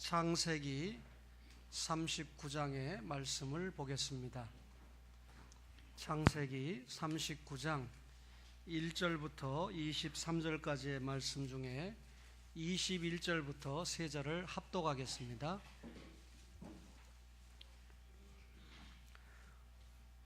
창세기 39장의 말씀을 보겠습니다. 창세기 39장 1절부터 23절까지의 말씀 중에 21절부터 3절을 합독하겠습니다.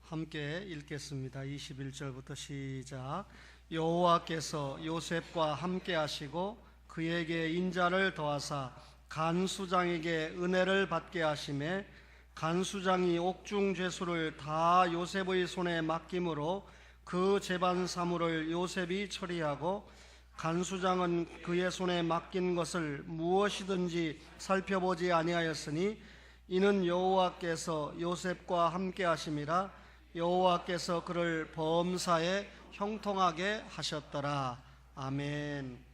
함께 읽겠습니다. 21절부터 시작. 여호와께서 요셉과 함께 하시고 그에게 인자를 더하사 간수장에게 은혜를 받게 하시매 간수장이 옥중죄수를 다 요셉의 손에 맡김으로 그 재반 사물을 요셉이 처리하고 간수장은 그의 손에 맡긴 것을 무엇이든지 살펴보지 아니하였으니 이는 여호와께서 요셉과 함께 하심이라. 여호와께서 그를 범사에 형통하게 하셨더라. 아멘.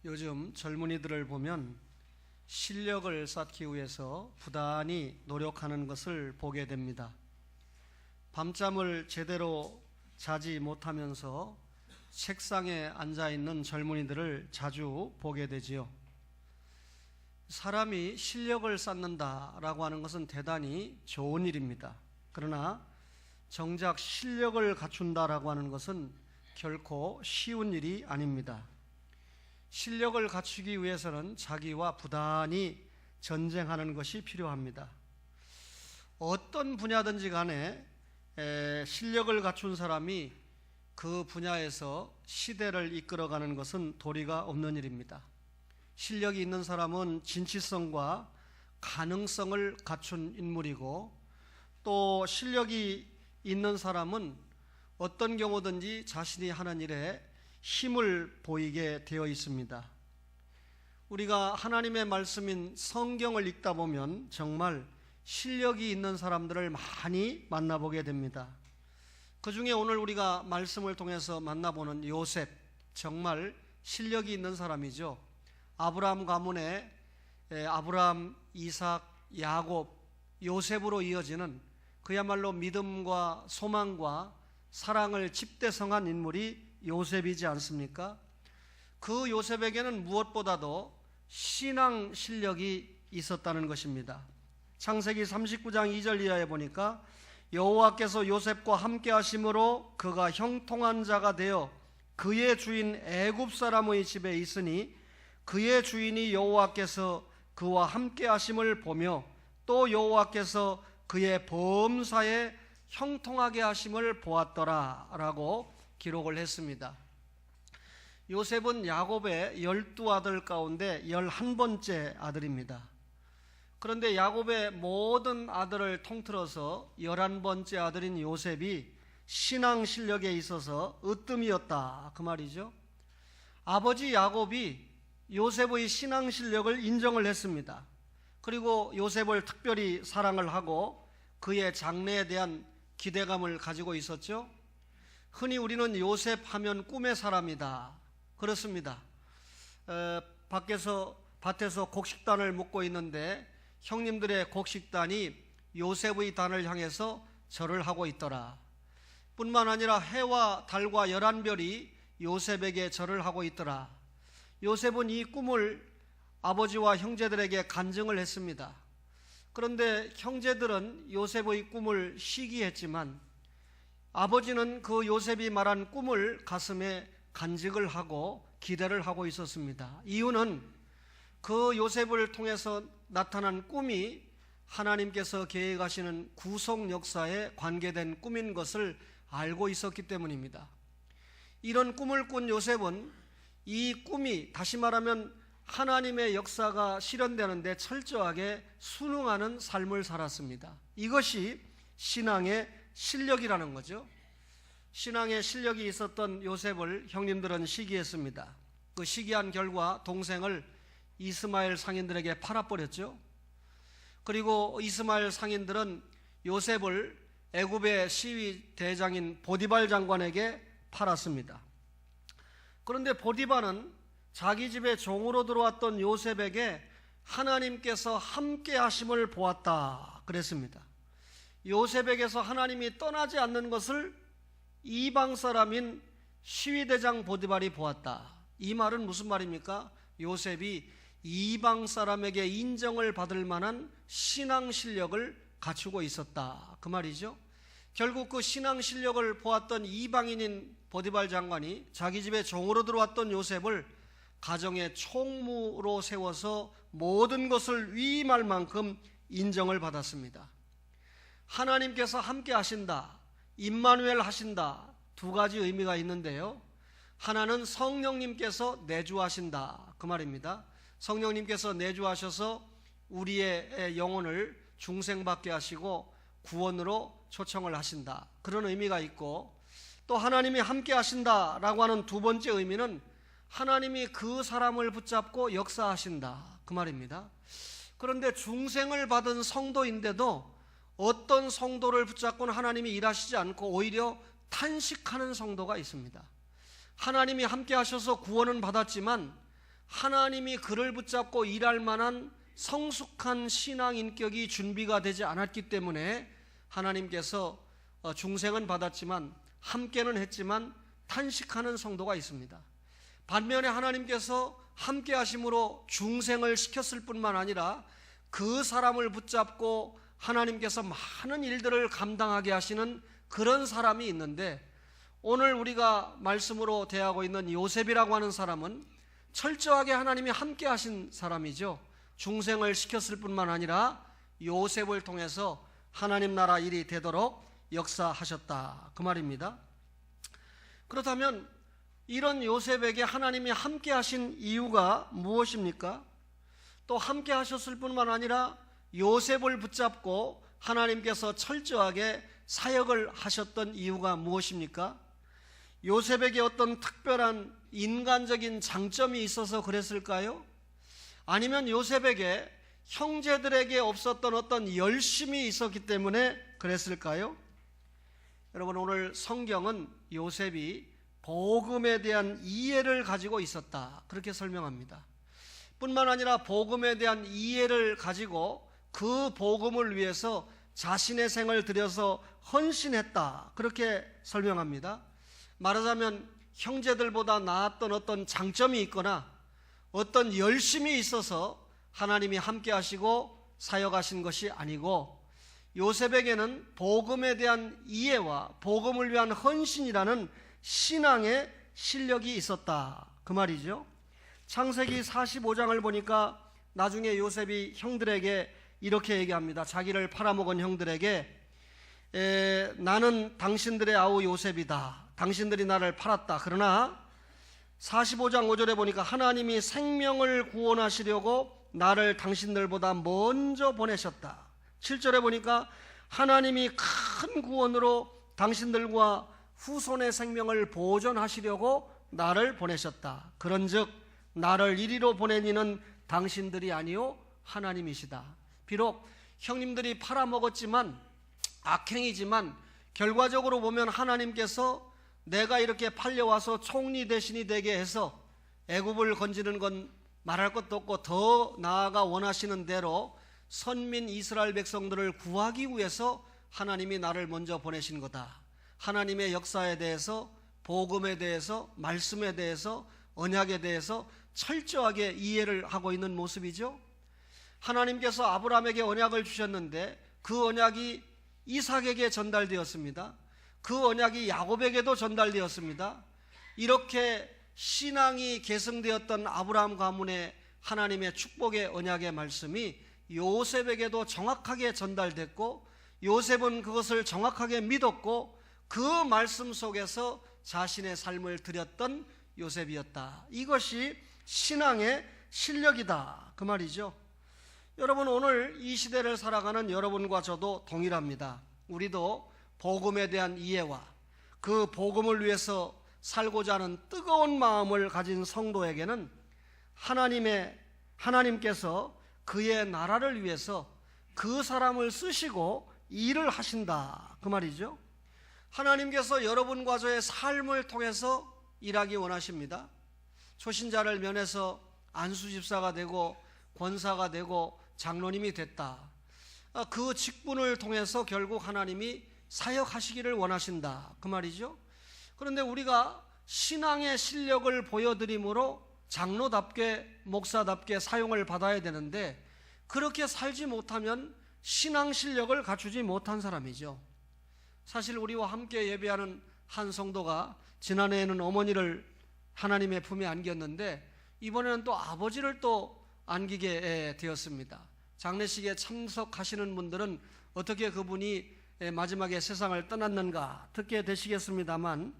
요즘 젊은이들을 보면 실력을 쌓기 위해서 부단히 노력하는 것을 보게 됩니다. 밤잠을 제대로 자지 못하면서 책상에 앉아있는 젊은이들을 자주 보게 되지요. 사람이 실력을 쌓는다라고 하는 것은 대단히 좋은 일입니다. 그러나 정작 실력을 갖춘다라고 하는 것은 결코 쉬운 일이 아닙니다. 실력을 갖추기 위해서는 자기와 부단히 전쟁하는 것이 필요합니다. 어떤 분야든지 간에 실력을 갖춘 사람이 그 분야에서 시대를 이끌어가는 것은 도리가 없는 일입니다. 실력이 있는 사람은 진취성과 가능성을 갖춘 인물이고, 또 실력이 있는 사람은 어떤 경우든지 자신이 하는 일에 힘을 보이게 되어 있습니다. 우리가 하나님의 말씀인 성경을 읽다 보면 정말 실력이 있는 사람들을 많이 만나보게 됩니다. 그 중에 오늘 우리가 말씀을 통해서 만나보는 요셉, 정말 실력이 있는 사람이죠. 아브라함 가문에 아브라함, 이삭, 야곱, 요셉으로 이어지는 그야말로 믿음과 소망과 사랑을 집대성한 인물이 요셉이지 않습니까? 그 요셉에게는 무엇보다도 신앙 실력이 있었다는 것입니다. 창세기 39장 2절 이하에 보니까 여호와께서 요셉과 함께 하심으로 그가 형통한 자가 되어 그의 주인 애굽 사람의 집에 있으니 그의 주인이 여호와께서 그와 함께 하심을 보며 또 여호와께서 그의 범사에 형통하게 하심을 보았더라 라고 기록을 했습니다. 요셉은 야곱의 12아들 가운데 11번째 아들입니다. 그런데 야곱의 모든 아들을 통틀어서 11번째 아들인 요셉이 신앙 실력에 있어서 으뜸이었다, 그 말이죠. 아버지 야곱이 요셉의 신앙 실력을 인정을 했습니다. 그리고 요셉을 특별히 사랑을 하고 그의 장래에 대한 기대감을 가지고 있었죠. 흔히 우리는 요셉 하면 꿈의 사람이다, 그렇습니다. 밭에서 곡식단을 묶고 있는데 형님들의 곡식단이 요셉의 단을 향해서 절을 하고 있더라. 뿐만 아니라 해와 달과 11별이 요셉에게 절을 하고 있더라. 요셉은 이 꿈을 아버지와 형제들에게 간증을 했습니다. 그런데 형제들은 요셉의 꿈을 시기했지만 아버지는 그 요셉이 말한 꿈을 가슴에 간직을 하고 기대를 하고 있었습니다. 이유는 그 요셉을 통해서 나타난 꿈이 하나님께서 계획하시는 구속 역사에 관계된 꿈인 것을 알고 있었기 때문입니다. 이런 꿈을 꾼 요셉은 이 꿈이, 다시 말하면 하나님의 역사가 실현되는데 철저하게 순응하는 삶을 살았습니다. 이것이 신앙의 실력이라는 거죠. 신앙의 실력이 있었던 요셉을 형님들은 시기했습니다. 그 시기한 결과 동생을 이스마엘 상인들에게 팔아버렸죠. 그리고 이스마엘 상인들은 요셉을 애굽의 시위 대장인 보디발 장관에게 팔았습니다. 그런데 보디발은 자기 집에 종으로 들어왔던 요셉에게 하나님께서 함께 하심을 보았다 그랬습니다. 요셉에게서 하나님이 떠나지 않는 것을 이방 사람인 시위대장 보디발이 보았다. 이 말은 무슨 말입니까? 요셉이 이방 사람에게 인정을 받을 만한 신앙 실력을 갖추고 있었다, 그 말이죠. 결국 그 신앙 실력을 보았던 이방인인 보디발 장관이 자기 집에 종으로 들어왔던 요셉을 가정의 총무로 세워서 모든 것을 위임할 만큼 인정을 받았습니다. 하나님께서 함께 하신다, 임마누엘 하신다, 두 가지 의미가 있는데요. 하나는 성령님께서 내주하신다, 그 말입니다. 성령님께서 내주하셔서 우리의 영혼을 중생받게 하시고 구원으로 초청을 하신다, 그런 의미가 있고, 또 하나님이 함께 하신다라고 하는 두 번째 의미는 하나님이 그 사람을 붙잡고 역사하신다, 그 말입니다. 그런데 중생을 받은 성도인데도 어떤 성도를 붙잡고는 하나님이 일하시지 않고 오히려 탄식하는 성도가 있습니다. 하나님이 함께 하셔서 구원은 받았지만 하나님이 그를 붙잡고 일할 만한 성숙한 신앙 인격이 준비가 되지 않았기 때문에 하나님께서 중생은 받았지만 함께는 했지만 탄식하는 성도가 있습니다. 반면에 하나님께서 함께 하심으로 중생을 시켰을 뿐만 아니라 그 사람을 붙잡고 하나님께서 많은 일들을 감당하게 하시는 그런 사람이 있는데, 오늘 우리가 말씀으로 대하고 있는 요셉이라고 하는 사람은 철저하게 하나님이 함께 하신 사람이죠. 중생을 시켰을 뿐만 아니라 요셉을 통해서 하나님 나라 일이 되도록 역사하셨다, 그 말입니다. 그렇다면 이런 요셉에게 하나님이 함께 하신 이유가 무엇입니까? 또 함께 하셨을 뿐만 아니라 요셉을 붙잡고 하나님께서 철저하게 사역을 하셨던 이유가 무엇입니까? 요셉에게 어떤 특별한 인간적인 장점이 있어서 그랬을까요? 아니면 요셉에게 형제들에게 없었던 어떤 열심이 있었기 때문에 그랬을까요? 여러분, 오늘 성경은 요셉이 복음에 대한 이해를 가지고 있었다, 그렇게 설명합니다. 뿐만 아니라 복음에 대한 이해를 가지고 그 복음을 위해서 자신의 생을 들여서 헌신했다, 그렇게 설명합니다. 말하자면 형제들보다 나았던 어떤 장점이 있거나 어떤 열심이 있어서 하나님이 함께 하시고 사역하신 것이 아니고, 요셉에게는 복음에 대한 이해와 복음을 위한 헌신이라는 신앙의 실력이 있었다, 그 말이죠. 창세기 45장을 보니까 나중에 요셉이 형들에게 이렇게 얘기합니다. 자기를 팔아먹은 형들에게 나는 당신들의 아우 요셉이다, 당신들이 나를 팔았다. 그러나 45장 5절에 보니까 하나님이 생명을 구원하시려고 나를 당신들보다 먼저 보내셨다. 7절에 보니까 하나님이 큰 구원으로 당신들과 후손의 생명을 보존하시려고 나를 보내셨다. 그런즉 나를 이리로 보낸 이는 당신들이 아니요 하나님이시다. 비록 형님들이 팔아먹었지만, 악행이지만 결과적으로 보면 하나님께서 내가 이렇게 팔려와서 총리 대신이 되게 해서 애굽을 건지는 건 말할 것도 없고, 더 나아가 원하시는 대로 선민 이스라엘 백성들을 구하기 위해서 하나님이 나를 먼저 보내신 거다. 하나님의 역사에 대해서, 복음에 대해서, 말씀에 대해서, 언약에 대해서 철저하게 이해를 하고 있는 모습이죠. 하나님께서 아브라함에게 언약을 주셨는데 그 언약이 이삭에게 전달되었습니다. 그 언약이 야곱에게도 전달되었습니다. 이렇게 신앙이 계승되었던 아브라함 가문의 하나님의 축복의 언약의 말씀이 요셉에게도 정확하게 전달됐고, 요셉은 그것을 정확하게 믿었고 그 말씀 속에서 자신의 삶을 드렸던 요셉이었다. 이것이 신앙의 실력이다, 그 말이죠. 여러분, 오늘 이 시대를 살아가는 여러분과 저도 동일합니다. 우리도 복음에 대한 이해와 그 복음을 위해서 살고자 하는 뜨거운 마음을 가진 성도에게는 하나님께서 그의 나라를 위해서 그 사람을 쓰시고 일을 하신다, 그 말이죠. 하나님께서 여러분과 저의 삶을 통해서 일하기 원하십니다. 초신자를 면해서 안수집사가 되고 권사가 되고 장로님이 됐다. 그 직분을 통해서 결국 하나님이 사역하시기를 원하신다, 그 말이죠. 그런데 우리가 신앙의 실력을 보여드림으로 장로답게 목사답게 사용을 받아야 되는데 그렇게 살지 못하면 신앙 실력을 갖추지 못한 사람이죠. 사실 우리와 함께 예배하는 한 성도가 지난해에는 어머니를 하나님의 품에 안겼는데 이번에는 또 아버지를 또 안기게 되었습니다. 장례식에 참석하시는 분들은 어떻게 그분이 마지막에 세상을 떠났는가 듣게 되시겠습니다만,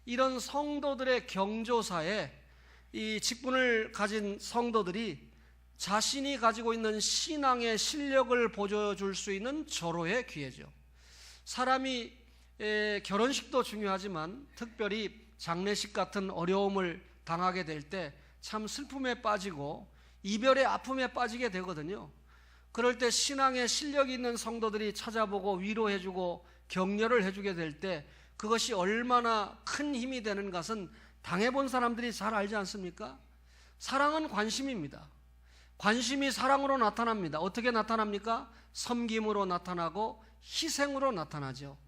이런 성도들의 경조사에 이 직분을 가진 성도들이 자신이 가지고 있는 신앙의 실력을 보여줄 수 있는 절호의 기회죠. 사람이 결혼식도 중요하지만 특별히 장례식 같은 어려움을 당하게 될 때 참 슬픔에 빠지고 이별의 아픔에 빠지게 되거든요. 그럴 때 신앙의 실력이 있는 성도들이 찾아보고 위로해주고 격려를 해주게 될 때 그것이 얼마나 큰 힘이 되는 것은 당해본 사람들이 잘 알지 않습니까? 사랑은 관심입니다. 관심이 사랑으로 나타납니다. 어떻게 나타납니까? 섬김으로 나타나고 희생으로 나타나죠.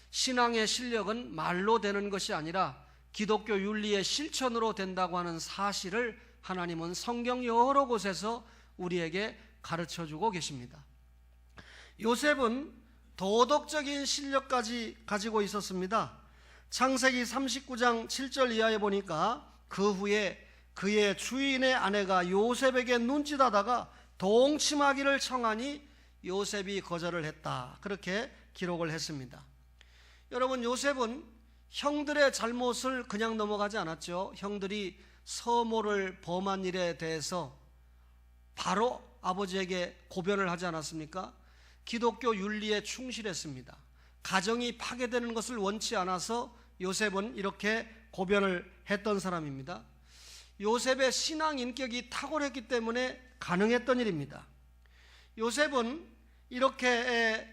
신앙의 실력은 말로 되는 것이 아니라 기독교 윤리의 실천으로 된다고 하는 사실을 하나님은 성경 여러 곳에서 우리에게 가르쳐주고 계십니다. 요셉은 도덕적인 실력까지 가지고 있었습니다. 창세기 39장 7절 이하에 보니까 그 후에 그의 주인의 아내가 요셉에게 눈짓하다가 동침하기를 청하니 요셉이 거절을 했다. 그렇게 기록을 했습니다. 여러분, 요셉은 형들의 잘못을 그냥 넘어가지 않았죠. 형들이 서모를 범한 일에 대해서 바로 아버지에게 고변을 하지 않았습니까? 기독교 윤리에 충실했습니다. 가정이 파괴되는 것을 원치 않아서 요셉은 이렇게 고변을 했던 사람입니다. 요셉의 신앙 인격이 탁월했기 때문에 가능했던 일입니다. 요셉은 이렇게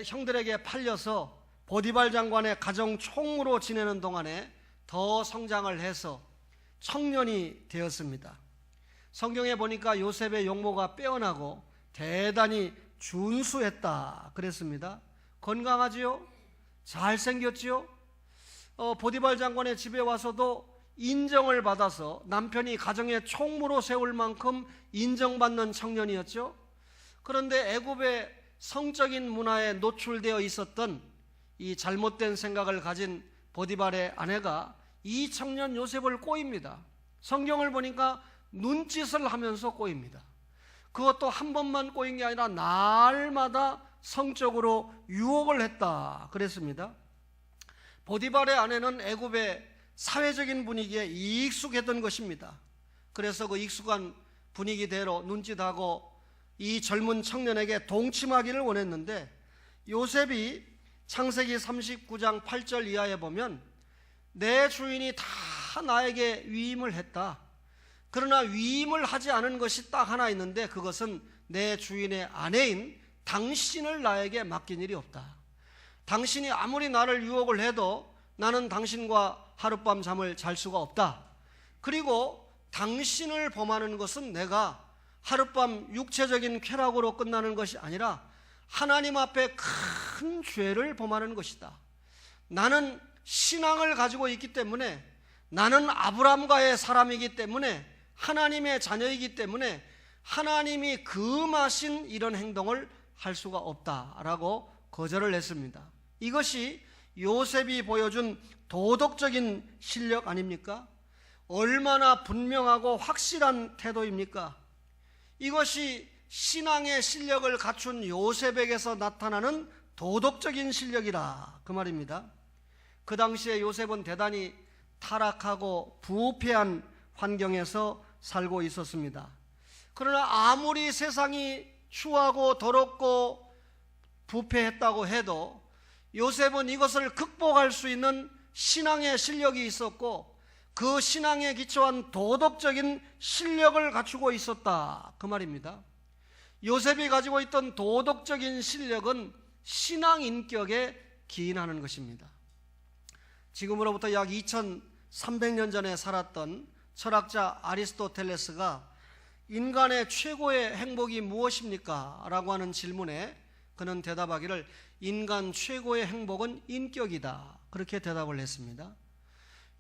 형들에게 팔려서 보디발 장관의 가정 총무로 지내는 동안에 더 성장을 해서 청년이 되었습니다. 성경에 보니까 요셉의 용모가 빼어나고 대단히 준수했다 그랬습니다. 건강하지요? 잘생겼지요? 보디발 장관의 집에 와서도 인정을 받아서 남편이 가정의 총무로 세울 만큼 인정받는 청년이었죠. 그런데 애굽의 성적인 문화에 노출되어 있었던 이 잘못된 생각을 가진 보디발의 아내가 이 청년 요셉을 꼬입니다. 성경을 보니까 눈짓을 하면서 꼬입니다. 그것도 한 번만 꼬인 게 아니라 날마다 성적으로 유혹을 했다 그랬습니다. 보디발의 아내는 애굽의 사회적인 분위기에 익숙했던 것입니다. 그래서 그 익숙한 분위기대로 눈짓하고 이 젊은 청년에게 동침하기를 원했는데, 요셉이 창세기 39장 8절 이하에 보면 내 주인이 다 나에게 위임을 했다. 그러나 위임을 하지 않은 것이 딱 하나 있는데 그것은 내 주인의 아내인 당신을 나에게 맡긴 일이 없다. 당신이 아무리 나를 유혹을 해도 나는 당신과 하룻밤 잠을 잘 수가 없다. 그리고 당신을 범하는 것은 내가 하룻밤 육체적인 쾌락으로 끝나는 것이 아니라 하나님 앞에 큰 죄를 범하는 것이다. 나는 신앙을 가지고 있기 때문에, 나는 아브라함과의 사람이기 때문에, 하나님의 자녀이기 때문에 하나님이 금하신 이런 행동을 할 수가 없다라고 거절을 했습니다. 이것이 요셉이 보여준 도덕적인 실력 아닙니까? 얼마나 분명하고 확실한 태도입니까? 이것이 신앙의 실력을 갖춘 요셉에게서 나타나는 도덕적인 실력이라 그 말입니다. 그 당시에 요셉은 대단히 타락하고 부패한 환경에서 살고 있었습니다. 그러나 아무리 세상이 추하고 더럽고 부패했다고 해도 요셉은 이것을 극복할 수 있는 신앙의 실력이 있었고 그 신앙에 기초한 도덕적인 실력을 갖추고 있었다 그 말입니다. 요셉이 가지고 있던 도덕적인 실력은 신앙 인격에 기인하는 것입니다. 지금으로부터 약 2300년 전에 살았던 철학자 아리스토텔레스가 인간의 최고의 행복이 무엇입니까? 라고 하는 질문에 그는 대답하기를 인간 최고의 행복은 인격이다 그렇게 대답을 했습니다.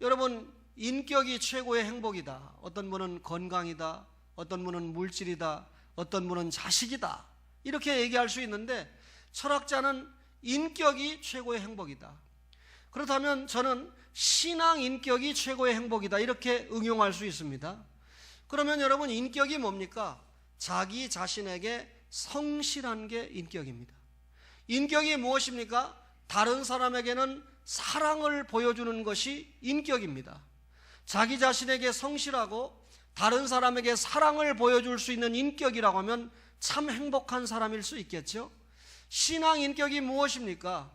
여러분, 인격이 최고의 행복이다. 어떤 분은 건강이다. 어떤 분은 물질이다. 어떤 분은 자식이다. 이렇게 얘기할 수 있는데 철학자는 인격이 최고의 행복이다. 그렇다면 저는 신앙 인격이 최고의 행복이다. 이렇게 응용할 수 있습니다. 그러면 여러분, 인격이 뭡니까? 자기 자신에게 성실한 게 인격입니다. 인격이 무엇입니까? 다른 사람에게는 사랑을 보여주는 것이 인격입니다. 자기 자신에게 성실하고 다른 사람에게 사랑을 보여줄 수 있는 인격이라고 하면 참 행복한 사람일 수 있겠죠. 신앙 인격이 무엇입니까?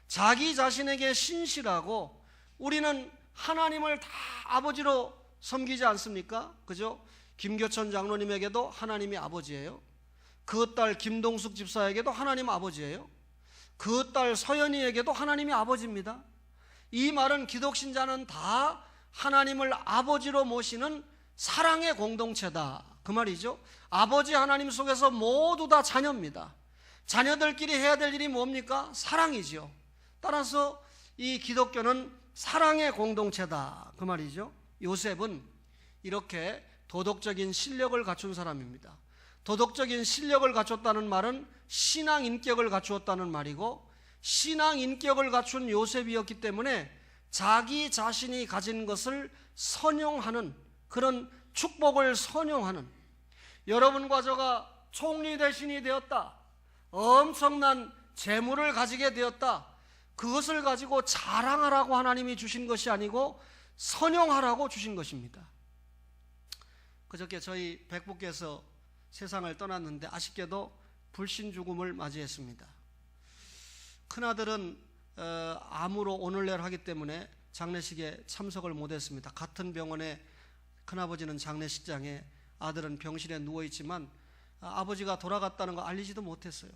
자기 자신에게 신실하고, 우리는 하나님을 다 아버지로 섬기지 않습니까? 그죠? 김교천 장로님에게도 하나님이 아버지예요. 그 딸 김동숙 집사에게도 하나님 아버지예요. 그 딸 서연이에게도 하나님이 아버지입니다. 이 말은 기독신자는 다 하나님을 아버지로 모시는 사랑의 공동체다, 그 말이죠. 아버지 하나님 속에서 모두 다 자녀입니다. 자녀들끼리 해야 될 일이 뭡니까? 사랑이죠. 따라서 이 기독교는 사랑의 공동체다, 그 말이죠. 요셉은 이렇게 도덕적인 실력을 갖춘 사람입니다. 도덕적인 실력을 갖췄다는 말은 신앙 인격을 갖추었다는 말이고, 신앙 인격을 갖춘 요셉이었기 때문에 자기 자신이 가진 것을 선용하는, 그런 축복을 선용하는, 여러분과 저가 총리 대신이 되었다, 엄청난 재물을 가지게 되었다, 그것을 가지고 자랑하라고 하나님이 주신 것이 아니고 선용하라고 주신 것입니다. 그저께 저희 백부께서 세상을 떠났는데 아쉽게도 불신 죽음을 맞이했습니다. 큰아들은 암으로 오늘내를 하기 때문에 장례식에 참석을 못했습니다. 같은 병원에 큰아버지는 장례식장에, 아들은 병실에 누워있지만 아버지가 돌아갔다는 거 알리지도 못했어요.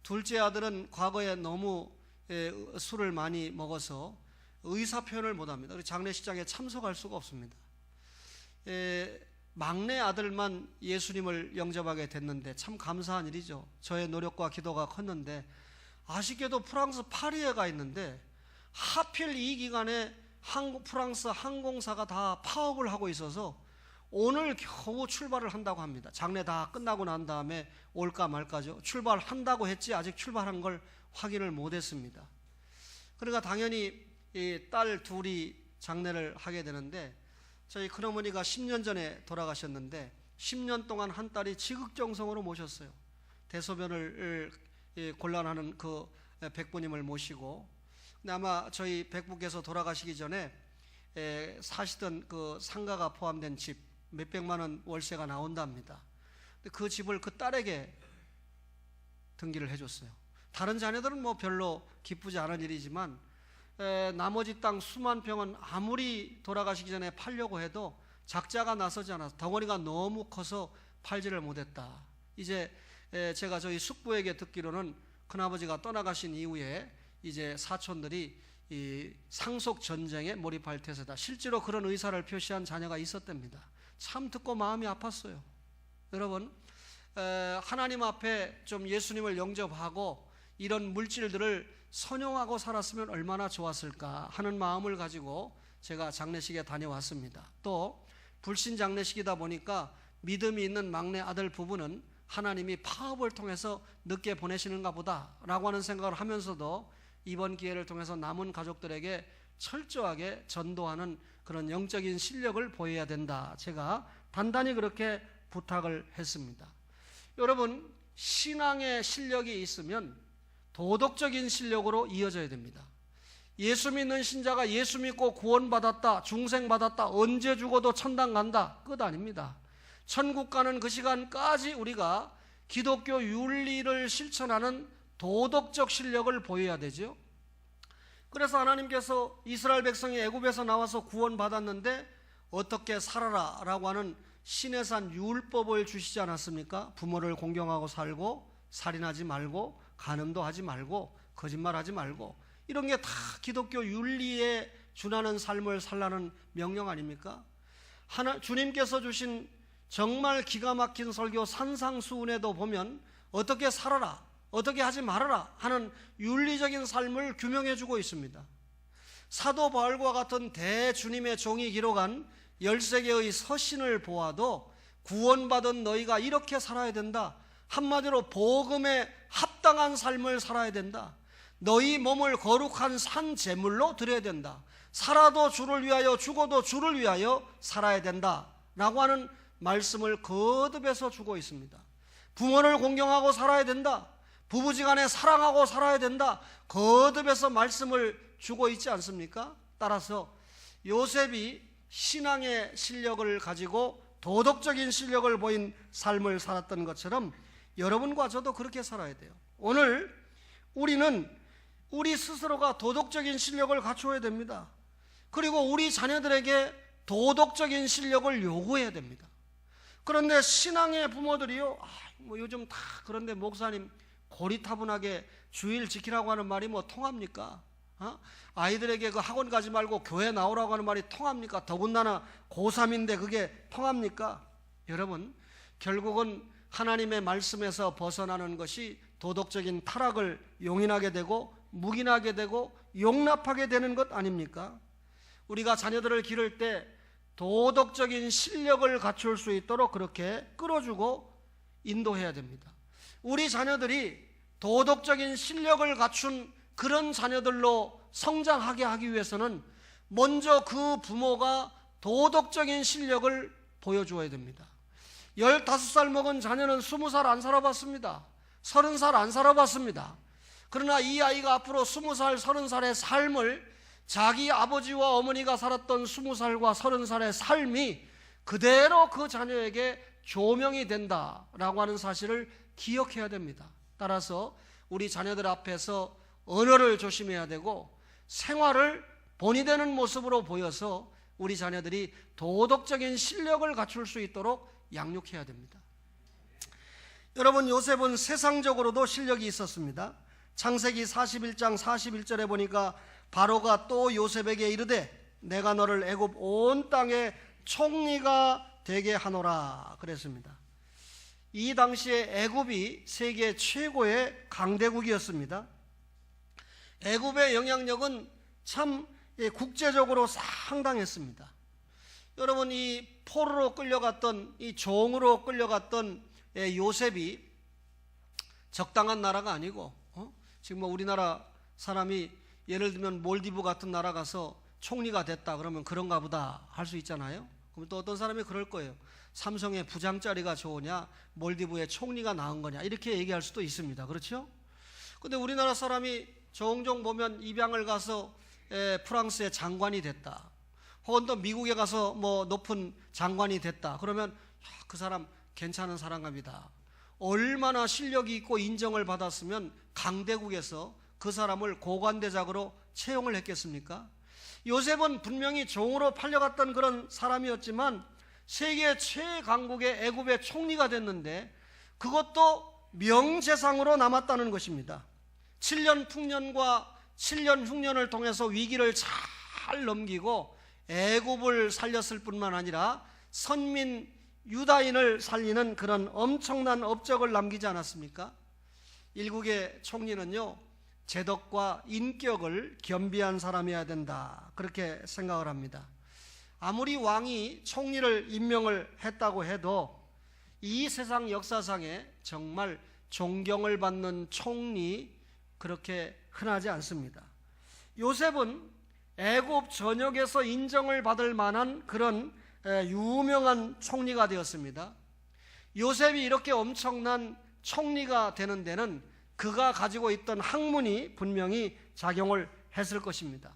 둘째 아들은 과거에 너무 술을 많이 먹어서 의사 표현을 못합니다. 장례식장에 참석할 수가 없습니다. 막내 아들만 예수님을 영접하게 됐는데 참 감사한 일이죠. 저의 노력과 기도가 컸는데, 아쉽게도 프랑스 파리에 가 있는데 하필 이 기간에 프랑스 항공사가 다 파업을 하고 있어서 오늘 겨우 출발을 한다고 합니다. 장례 다 끝나고 난 다음에 올까 말까죠. 출발한다고 했지 아직 출발한 걸 확인을 못했습니다. 그러니까 당연히 이 딸 둘이 장례를 하게 되는데, 저희 큰어머니가 10년 전에 돌아가셨는데 10년 동안 한 딸이 지극정성으로 모셨어요. 대소변을 곤란하는 그 백부님을 모시고. 근데 아마 저희 백부께서 돌아가시기 전에 사시던 그 상가가 포함된 집 몇백만 원 월세가 나온답니다. 근데 그 집을 그 딸에게 등기를 해줬어요. 다른 자녀들은 뭐 별로 기쁘지 않은 일이지만 나머지 땅 수만 평은 아무리 돌아가시기 전에 팔려고 해도 작자가 나서지 않아서 덩어리가 너무 커서 팔지를 못했다. 이제 제가 저희 숙부에게 듣기로는 큰아버지가 떠나가신 이후에 이제 사촌들이 이 상속 전쟁에 몰입할 태세다. 실제로 그런 의사를 표시한 자녀가 있었답니다. 참 듣고 마음이 아팠어요. 여러분, 하나님 앞에 좀 예수님을 영접하고 이런 물질들을 선용하고 살았으면 얼마나 좋았을까 하는 마음을 가지고 제가 장례식에 다녀왔습니다. 또 불신 장례식이다 보니까 믿음이 있는 막내 아들 부부는 하나님이 파업을 통해서 늦게 보내시는가 보다 라고 하는 생각을 하면서도 이번 기회를 통해서 남은 가족들에게 철저하게 전도하는 그런 영적인 실력을 보여야 된다, 제가 단단히 그렇게 부탁을 했습니다. 여러분, 신앙의 실력이 있으면 도덕적인 실력으로 이어져야 됩니다. 예수 믿는 신자가 예수 믿고 구원받았다, 중생받았다, 언제 죽어도 천당 간다, 끝 아닙니다. 천국 가는 그 시간까지 우리가 기독교 윤리를 실천하는 도덕적 실력을 보여야 되죠. 그래서 하나님께서 이스라엘 백성이 애굽에서 나와서 구원받았는데 어떻게 살아라 라고 하는 시내산 율법을 주시지 않았습니까? 부모를 공경하고 살고, 살인하지 말고, 간음도 하지 말고, 거짓말하지 말고, 이런 게 다 기독교 윤리에 준하는 삶을 살라는 명령 아닙니까? 주님께서 주신 정말 기가 막힌 설교 산상수훈에도 보면 어떻게 살아라, 어떻게 하지 말아라 하는 윤리적인 삶을 규명해 주고 있습니다. 사도 바울과 같은 대주님의 종이 기록한 13개의 서신을 보아도 구원받은 너희가 이렇게 살아야 된다. 한마디로 복음에 합당한 삶을 살아야 된다. 너희 몸을 거룩한 산 제물로 드려야 된다. 살아도 주를 위하여 죽어도 주를 위하여 살아야 된다 라고 하는 말씀을 거듭해서 주고 있습니다. 부모를 공경하고 살아야 된다. 부부지간에 사랑하고 살아야 된다. 거듭해서 말씀을 주고 있지 않습니까? 따라서 요셉이 신앙의 실력을 가지고 도덕적인 실력을 보인 삶을 살았던 것처럼 여러분과 저도 그렇게 살아야 돼요. 오늘 우리는 우리 스스로가 도덕적인 실력을 갖추어야 됩니다. 그리고 우리 자녀들에게 도덕적인 실력을 요구해야 됩니다. 그런데 신앙의 부모들이요, 요즘 다 그런데 목사님 고리타분하게 주일 지키라고 하는 말이 뭐 통합니까? 아이들에게 그 학원 가지 말고 교회 나오라고 하는 말이 통합니까? 더군다나 고3인데 그게 통합니까? 여러분, 결국은 하나님의 말씀에서 벗어나는 것이 도덕적인 타락을 용인하게 되고 묵인하게 되고 용납하게 되는 것 아닙니까? 우리가 자녀들을 기를 때 도덕적인 실력을 갖출 수 있도록 그렇게 끌어주고 인도해야 됩니다. 우리 자녀들이 도덕적인 실력을 갖춘 그런 자녀들로 성장하게 하기 위해서는 먼저 그 부모가 도덕적인 실력을 보여주어야 됩니다. 15살 먹은 자녀는 20살 안 살아봤습니다. 30살 안 살아봤습니다. 그러나 이 아이가 앞으로 20살, 30살의 삶을 자기 아버지와 어머니가 살았던 20살과 30살의 삶이 그대로 그 자녀에게 조명이 된다라고 하는 사실을 기억해야 됩니다. 따라서 우리 자녀들 앞에서 언어를 조심해야 되고 생활을 본이 되는 모습으로 보여서 우리 자녀들이 도덕적인 실력을 갖출 수 있도록 양육해야 됩니다. 여러분, 요셉은 세상적으로도 실력이 있었습니다. 창세기 41장 41절에 보니까 바로가 또 요셉에게 이르되 내가 너를 애굽 온 땅의 총리가 되게 하노라 그랬습니다. 이 당시에 애굽이 세계 최고의 강대국이었습니다. 애굽의 영향력은 참 국제적으로 상당했습니다. 여러분, 이 포로로 끌려갔던, 이 종으로 끌려갔던 요셉이 적당한 나라가 아니고, 지금 뭐 우리나라 사람이 예를 들면 몰디브 같은 나라 가서 총리가 됐다 그러면 그런가 보다 할 수 있잖아요. 그럼 또 어떤 사람이 그럴 거예요. 삼성의 부장자리가 좋으냐, 몰디브의 총리가 나은 거냐, 이렇게 얘기할 수도 있습니다. 그렇죠? 근데 우리나라 사람이 종종 보면 입양을 가서 프랑스의 장관이 됐다, 혹은 또 미국에 가서 뭐 높은 장관이 됐다 그러면 그 사람 괜찮은 사람입니다. 얼마나 실력이 있고 인정을 받았으면 강대국에서 그 사람을 고관대작으로 채용을 했겠습니까? 요셉은 분명히 종으로 팔려갔던 그런 사람이었지만 세계 최강국의 애굽의 총리가 됐는데 그것도 명재상으로 남았다는 것입니다. 7년 풍년과 7년 흉년을 통해서 위기를 잘 넘기고 애굽을 살렸을 뿐만 아니라 선민 유다인을 살리는 그런 엄청난 업적을 남기지 않았습니까? 일국의 총리는요, 재덕과 인격을 겸비한 사람이어야 된다, 그렇게 생각을 합니다. 아무리 왕이 총리를 임명을 했다고 해도 이 세상 역사상에 정말 존경을 받는 총리 그렇게 흔하지 않습니다. 요셉은 애굽 전역에서 인정을 받을 만한 그런 유명한 총리가 되었습니다. 요셉이 이렇게 엄청난 총리가 되는 데는 그가 가지고 있던 학문이 분명히 작용을 했을 것입니다.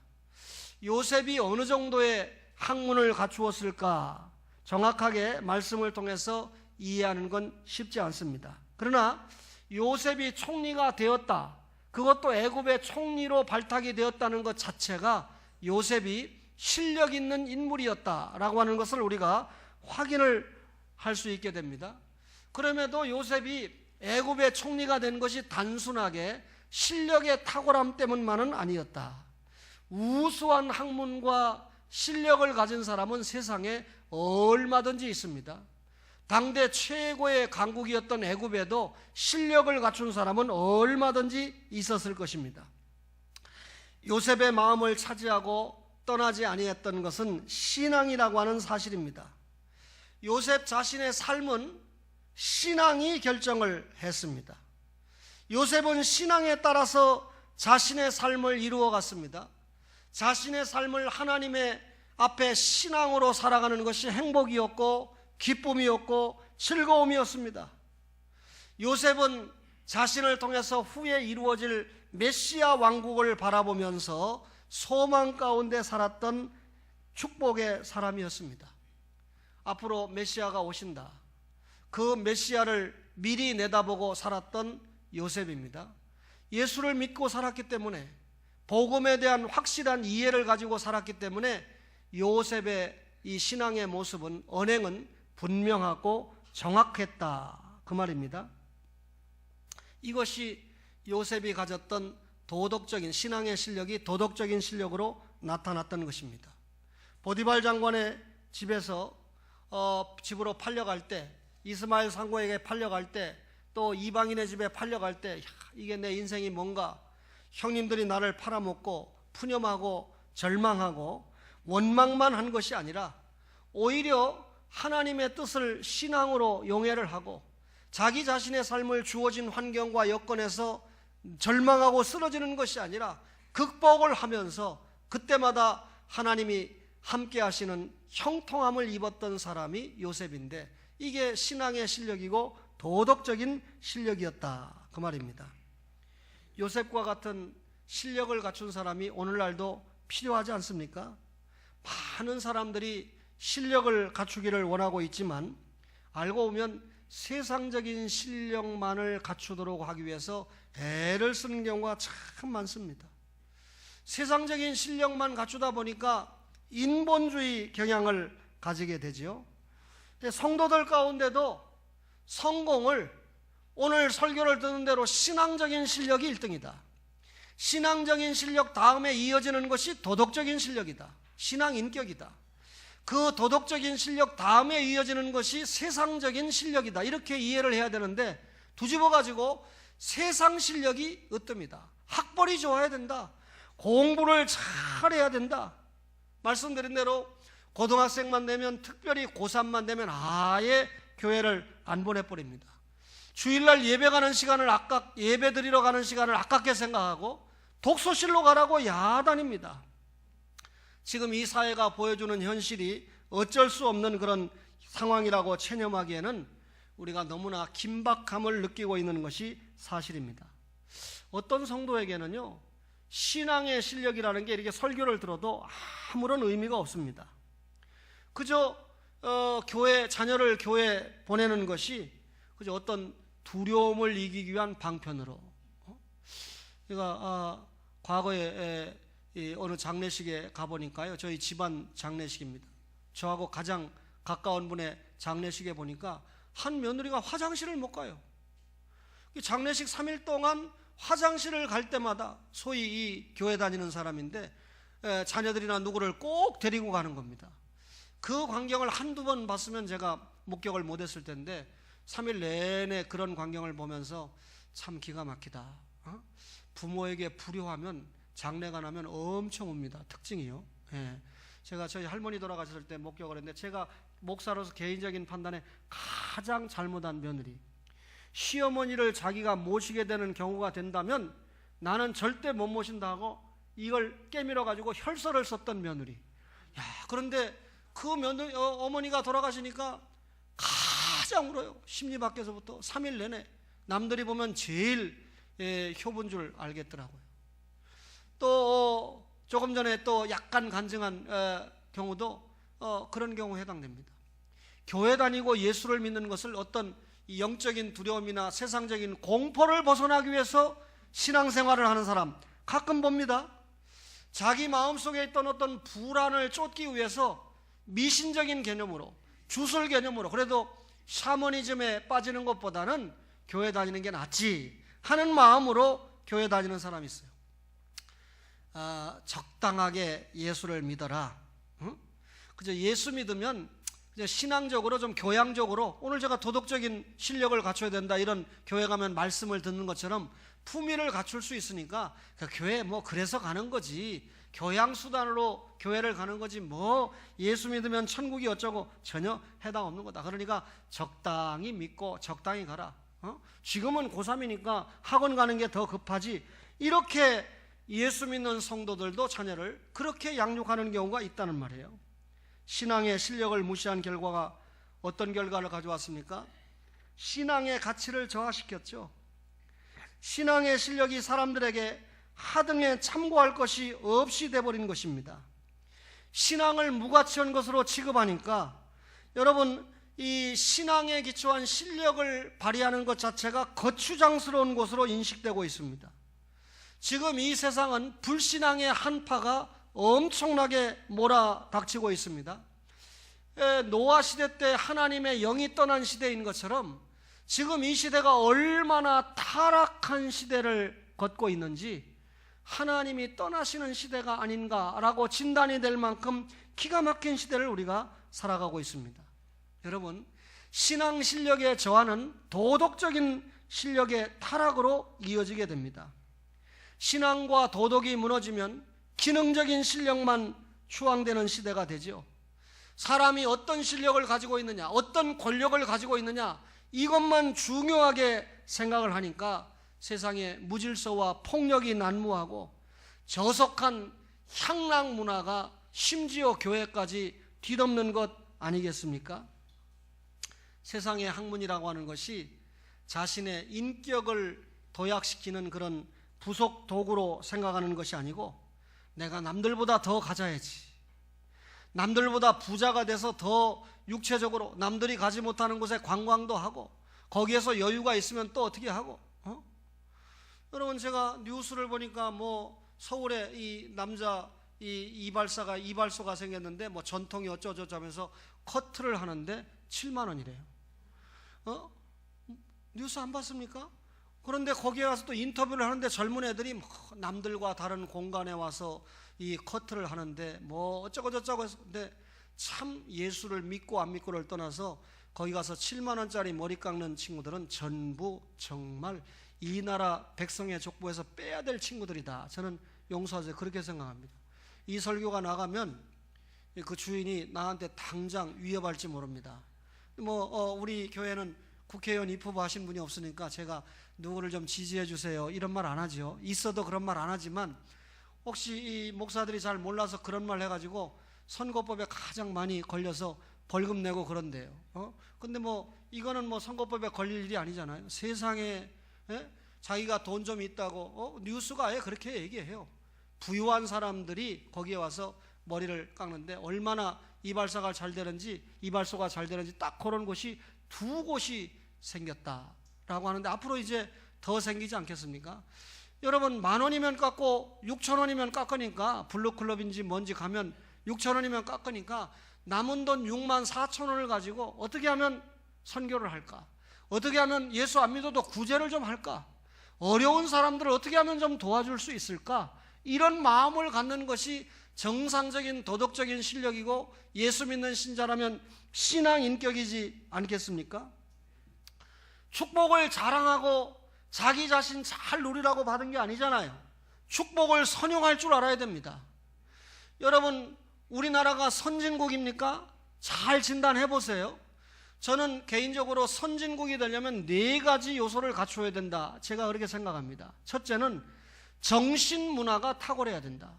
요셉이 어느 정도의 학문을 갖추었을까 정확하게 말씀을 통해서 이해하는 건 쉽지 않습니다. 그러나 요셉이 총리가 되었다, 그것도 애굽의 총리로 발탁이 되었다는 것 자체가 요셉이 실력 있는 인물이었다라고 하는 것을 우리가 확인을 할 수 있게 됩니다. 그럼에도 요셉이 애굽의 총리가 된 것이 단순하게 실력의 탁월함 때문만은 아니었다. 우수한 학문과 실력을 가진 사람은 세상에 얼마든지 있습니다. 당대 최고의 강국이었던 애굽에도 실력을 갖춘 사람은 얼마든지 있었을 것입니다. 요셉의 마음을 차지하고 떠나지 아니했던 것은 신앙이라고 하는 사실입니다. 요셉 자신의 삶은 신앙이 결정을 했습니다. 요셉은 신앙에 따라서 자신의 삶을 이루어갔습니다. 자신의 삶을 하나님의 앞에 신앙으로 살아가는 것이 행복이었고 기쁨이었고 즐거움이었습니다. 요셉은 자신을 통해서 후에 이루어질 메시아 왕국을 바라보면서 소망 가운데 살았던 축복의 사람이었습니다. 앞으로 메시아가 오신다. 그 메시아를 미리 내다보고 살았던 요셉입니다. 예수를 믿고 살았기 때문에, 복음에 대한 확실한 이해를 가지고 살았기 때문에 요셉의 이 신앙의 모습은, 언행은 분명하고 정확했다, 그 말입니다. 이것이 요셉이 가졌던 도덕적인 신앙의 실력이 도덕적인 실력으로 나타났던 것입니다. 보디발 장관의 집에서 집으로 팔려갈 때, 이스마엘 상고에게 팔려갈 때, 또 이방인의 집에 팔려갈 때, 이게 내 인생이 뭔가, 형님들이 나를 팔아먹고 푸념하고 절망하고 원망만 한 것이 아니라 오히려 하나님의 뜻을 신앙으로 용회를 하고 자기 자신의 삶을 주어진 환경과 여건에서 절망하고 쓰러지는 것이 아니라 극복을 하면서 그때마다 하나님이 함께 하시는 형통함을 입었던 사람이 요셉인데, 이게 신앙의 실력이고 도덕적인 실력이었다, 그 말입니다. 요셉과 같은 실력을 갖춘 사람이 오늘날도 필요하지 않습니까? 많은 사람들이 실력을 갖추기를 원하고 있지만 알고 보면 세상적인 실력만을 갖추도록 하기 위해서 애를 쓰는 경우가 참 많습니다. 세상적인 실력만 갖추다 보니까 인본주의 경향을 가지게 되죠. 성도들 가운데도 성공을, 오늘 설교를 듣는 대로 신앙적인 실력이 1등이다. 신앙적인 실력 다음에 이어지는 것이 도덕적인 실력이다. 신앙 인격이다. 그 도덕적인 실력 다음에 이어지는 것이 세상적인 실력이다. 이렇게 이해를 해야 되는데, 뒤집어 가지고 세상 실력이 으뜸이다. 학벌이 좋아야 된다. 공부를 잘해야 된다. 말씀드린 대로 고등학생만 되면, 특별히 고3만 되면 아예 교회를 안 보내버립니다. 주일날 예배 가는 시간을 예배 드리러 가는 시간을 아깝게 생각하고 독서실로 가라고 야단입니다. 지금 이 사회가 보여주는 현실이 어쩔 수 없는 그런 상황이라고 체념하기에는 우리가 너무나 긴박함을 느끼고 있는 것이 사실입니다. 어떤 성도에게는요, 신앙의 실력이라는 게 이렇게 설교를 들어도 아무런 의미가 없습니다. 그저 자녀를 교회 보내는 것이 그저 어떤 두려움을 이기기 위한 방편으로. 제가 과거에 어느 장례식에 가보니까요, 저희 집안 장례식입니다. 저하고 가장 가까운 분의 장례식에 보니까 한 며느리가 화장실을 못 가요. 장례식 3일 동안 화장실을 갈 때마다, 소위 이 교회 다니는 사람인데 자녀들이나 누구를 꼭 데리고 가는 겁니다. 그 광경을 한두 번 봤으면 제가 목격을 못했을 텐데 3일 내내 그런 광경을 보면서 참 기가 막히다. 부모에게 불효하면, 장례가 나면 엄청 옵니다. 특징이요. 제가 저희 할머니 돌아가셨을 때 목격을 했는데, 제가 목사로서 개인적인 판단에 가장 잘못한 며느리, 시어머니를 자기가 모시게 되는 경우가 된다면 나는 절대 못 모신다 하고 이걸 깨밀어 가지고 혈서를 썼던 며느리. 그런데 그 어머니가 돌아가시니까 가장 울어요. 심리 밖에서부터 3일 내내. 남들이 보면 제일 효부인 줄 알겠더라고요. 또 조금 전에 또 약간 간증한 경우도 그런 경우에 해당됩니다. 교회 다니고 예수를 믿는 것을 어떤 영적인 두려움이나 세상적인 공포를 벗어나기 위해서 신앙생활을 하는 사람 가끔 봅니다. 자기 마음속에 있던 어떤 불안을 쫓기 위해서 미신적인 개념으로, 주술 개념으로, 그래도 샤머니즘에 빠지는 것보다는 교회 다니는 게 낫지 하는 마음으로 교회 다니는 사람이 있어요. 적당하게 예수를 믿어라. 그저 예수 믿으면 이제 신앙적으로 좀 교양적으로 오늘 제가 도덕적인 실력을 갖춰야 된다 이런 교회 가면 말씀을 듣는 것처럼 품위를 갖출 수 있으니까 교회 뭐 그래서 가는 거지, 교양 수단으로 교회를 가는 거지 뭐 예수 믿으면 천국이 어쩌고 전혀 해당 없는 거다. 그러니까 적당히 믿고 적당히 가라. 지금은 고3이니까 학원 가는 게 더 급하지, 이렇게 예수 믿는 성도들도 자녀를 그렇게 양육하는 경우가 있다는 말이에요. 신앙의 실력을 무시한 결과가 어떤 결과를 가져왔습니까? 신앙의 가치를 저하시켰죠. 신앙의 실력이 사람들에게 하등에 참고할 것이 없이 돼버린 것입니다. 신앙을 무가치한 것으로 취급하니까 여러분, 이 신앙에 기초한 실력을 발휘하는 것 자체가 거추장스러운 것으로 인식되고 있습니다. 지금 이 세상은 불신앙의 한파가 엄청나게 몰아닥치고 있습니다. 노아 시대 때 하나님의 영이 떠난 시대인 것처럼 지금 이 시대가 얼마나 타락한 시대를 걷고 있는지, 하나님이 떠나시는 시대가 아닌가라고 진단이 될 만큼 기가 막힌 시대를 우리가 살아가고 있습니다. 여러분, 신앙 실력의 저하는 도덕적인 실력의 타락으로 이어지게 됩니다. 신앙과 도덕이 무너지면 기능적인 실력만 추앙되는 시대가 되죠. 사람이 어떤 실력을 가지고 있느냐, 어떤 권력을 가지고 있느냐, 이것만 중요하게 생각을 하니까 세상에 무질서와 폭력이 난무하고 저속한 향락 문화가 심지어 교회까지 뒤덮는 것 아니겠습니까? 세상의 학문이라고 하는 것이 자신의 인격을 도약시키는 그런 부속 도구로 생각하는 것이 아니고, 내가 남들보다 더 가져야지, 남들보다 부자가 돼서 더 육체적으로 남들이 가지 못하는 곳에 관광도 하고 거기에서 여유가 있으면 또 어떻게 하고, 여러분, 제가 뉴스를 보니까 뭐 서울에 이 남자 이발소가 생겼는데 뭐 전통이 어쩌저쩌 하면서 커트를 하는데 7만 원이래요. 뉴스 안 봤습니까? 그런데 거기에 가서 또 인터뷰를 하는데 젊은 애들이 뭐 남들과 다른 공간에 와서 이 커트를 하는데 뭐 어쩌고 저쩌고 해서, 근데 참 예수를 믿고 안 믿고를 떠나서 거기 가서 7만 원짜리 머리 깎는 친구들은 전부 정말 이 나라 백성의 족보에서 빼야 될 친구들이다. 저는 용서하세요, 그렇게 생각합니다. 이 설교가 나가면 그 주인이 나한테 당장 위협할지 모릅니다. 우리 교회는 국회의원 입후보 하신 분이 없으니까 제가 누구를 좀 지지해 주세요 이런 말 안 하죠. 있어도 그런 말 안 하지만 혹시 이 목사들이 잘 몰라서 그런 말 해가지고 선거법에 가장 많이 걸려서 벌금 내고 그런데요. 근데 이거는 선거법에 걸릴 일이 아니잖아요. 세상에 자기가 돈 좀 있다고 뉴스가 아예 그렇게 얘기해요. 부유한 사람들이 거기에 와서 머리를 깎는데 얼마나 이발소가 잘 되는지 딱 그런 곳이 2곳이 생겼다라고 하는데 앞으로 이제 더 생기지 않겠습니까? 여러분, 10,000원이면 깎고 6,000원이면 깎으니까, 블루클럽인지 뭔지 가면 6,000원이면 깎으니까 남은 돈 64,000원을 가지고 어떻게 하면 선교를 할까? 어떻게 하면 예수 안 믿어도 구제를 좀 할까? 어려운 사람들을 어떻게 하면 좀 도와줄 수 있을까? 이런 마음을 갖는 것이 정상적인 도덕적인 실력이고 예수 믿는 신자라면 신앙 인격이지 않겠습니까? 축복을 자랑하고 자기 자신 잘 누리라고 받은 게 아니잖아요. 축복을 선용할 줄 알아야 됩니다. 여러분, 우리나라가 선진국입니까? 잘 진단해 보세요. 저는 개인적으로 선진국이 되려면 4가지 요소를 갖춰야 된다, 제가 그렇게 생각합니다. 첫째는 정신문화가 탁월해야 된다.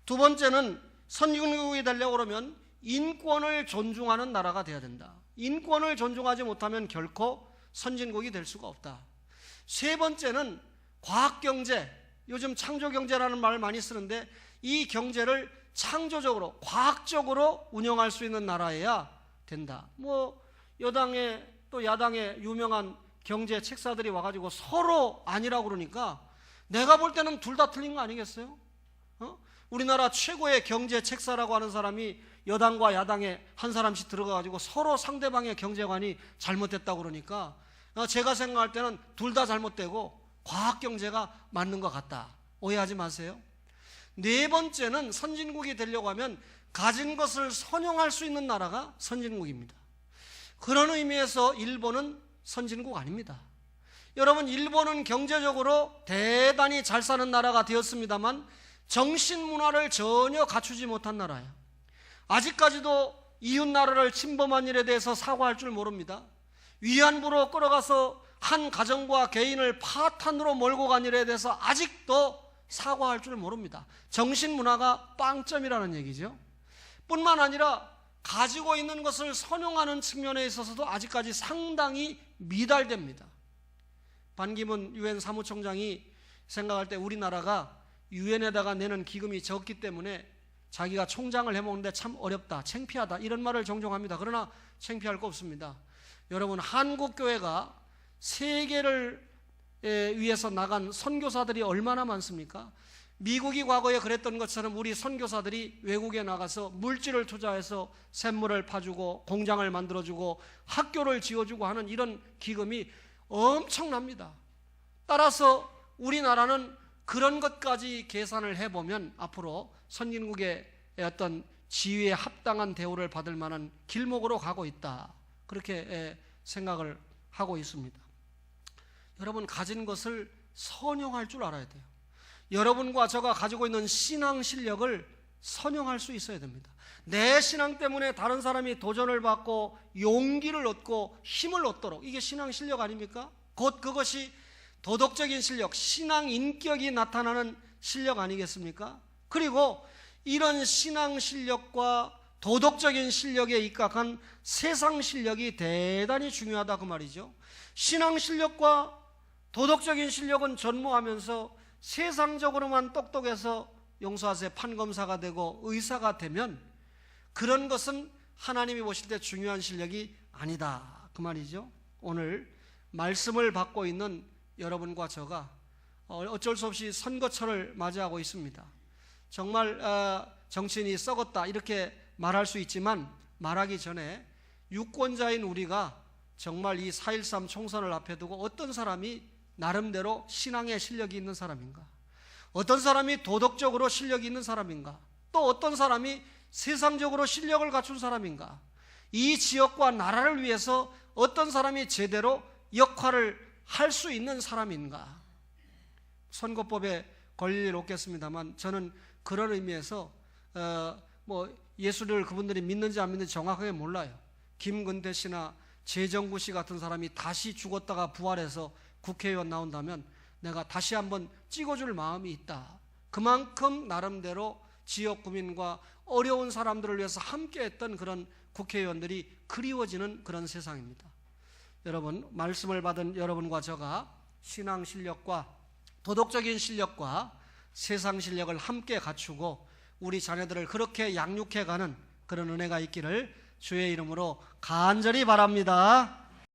두 번째는 선진국이 되려고 그러면 인권을 존중하는 나라가 돼야 된다. 인권을 존중하지 못하면 결코 선진국이 될 수가 없다. 세 번째는 과학경제, 요즘 창조경제라는 말을 많이 쓰는데 이 경제를 창조적으로 과학적으로 운영할 수 있는 나라여야 된다. 여당에 또 야당에 유명한 경제 책사들이 와가지고 서로 아니라고 그러니까 내가 볼 때는 둘 다 틀린 거 아니겠어요? 우리나라 최고의 경제 책사라고 하는 사람이 여당과 야당에 한 사람씩 들어가가지고 서로 상대방의 경제관이 잘못됐다고 그러니까 제가 생각할 때는 둘 다 잘못되고 과학경제가 맞는 것 같다. 오해하지 마세요. 네 번째는 선진국이 되려고 하면 가진 것을 선용할 수 있는 나라가 선진국입니다. 그런 의미에서 일본은 선진국 아닙니다. 여러분, 일본은 경제적으로 대단히 잘 사는 나라가 되었습니다만 정신문화를 전혀 갖추지 못한 나라예요. 아직까지도 이웃 나라를 침범한 일에 대해서 사과할 줄 모릅니다. 위안부로 끌어가서 한 가정과 개인을 파탄으로 몰고 간 일에 대해서 아직도 사과할 줄 모릅니다. 정신문화가 빵점이라는 얘기죠. 뿐만 아니라 가지고 있는 것을 선용하는 측면에 있어서도 아직까지 상당히 미달됩니다. 반기문 유엔 사무총장이 생각할 때 우리나라가 유엔에다가 내는 기금이 적기 때문에 자기가 총장을 해먹는데 참 어렵다, 창피하다, 이런 말을 종종 합니다. 그러나 창피할 거 없습니다. 여러분, 한국교회가 세계를 위해서 나간 선교사들이 얼마나 많습니까? 미국이 과거에 그랬던 것처럼 우리 선교사들이 외국에 나가서 물질을 투자해서 샘물을 파주고 공장을 만들어주고 학교를 지어주고 하는 이런 기금이 엄청납니다. 따라서 우리나라는 그런 것까지 계산을 해보면 앞으로 선진국의 어떤 지위에 합당한 대우를 받을 만한 길목으로 가고 있다, 그렇게 생각을 하고 있습니다. 여러분, 가진 것을 선용할 줄 알아야 돼요. 여러분과 제가 가지고 있는 신앙 실력을 선용할 수 있어야 됩니다. 내 신앙 때문에 다른 사람이 도전을 받고 용기를 얻고 힘을 얻도록, 이게 신앙 실력 아닙니까? 곧 그것이 도덕적인 실력, 신앙 인격이 나타나는 실력 아니겠습니까? 그리고 이런 신앙 실력과 도덕적인 실력에 입각한 세상 실력이 대단히 중요하다, 그 말이죠. 신앙 실력과 도덕적인 실력은 전무하면서 세상적으로만 똑똑해서 용서하세요, 판검사가 되고 의사가 되면 그런 것은 하나님이 보실 때 중요한 실력이 아니다, 그 말이죠. 오늘 말씀을 받고 있는 여러분과 저가 어쩔 수 없이 선거철을 맞이하고 있습니다. 정말 정치인이 썩었다 이렇게 말할 수 있지만 말하기 전에 유권자인 우리가 정말 이 4.13 총선을 앞에 두고 어떤 사람이 나름대로 신앙의 실력이 있는 사람인가, 어떤 사람이 도덕적으로 실력이 있는 사람인가, 또 어떤 사람이 세상적으로 실력을 갖춘 사람인가, 이 지역과 나라를 위해서 어떤 사람이 제대로 역할을 할 수 있는 사람인가. 선거법에 걸릴 일 없겠습니다만 저는 그런 의미에서 예수를 그분들이 믿는지 안 믿는지 정확하게 몰라요. 김근태 씨나 재정구 씨 같은 사람이 다시 죽었다가 부활해서 국회의원 나온다면 내가 다시 한번 찍어줄 마음이 있다. 그만큼 나름대로 지역 구민과 어려운 사람들을 위해서 함께했던 그런 국회의원들이 그리워지는 그런 세상입니다. 여러분, 말씀을 받은 여러분과 저가 신앙 실력과 도덕적인 실력과 세상 실력을 함께 갖추고 우리 자녀들을 그렇게 양육해가는 그런 은혜가 있기를 주의 이름으로 간절히 바랍니다.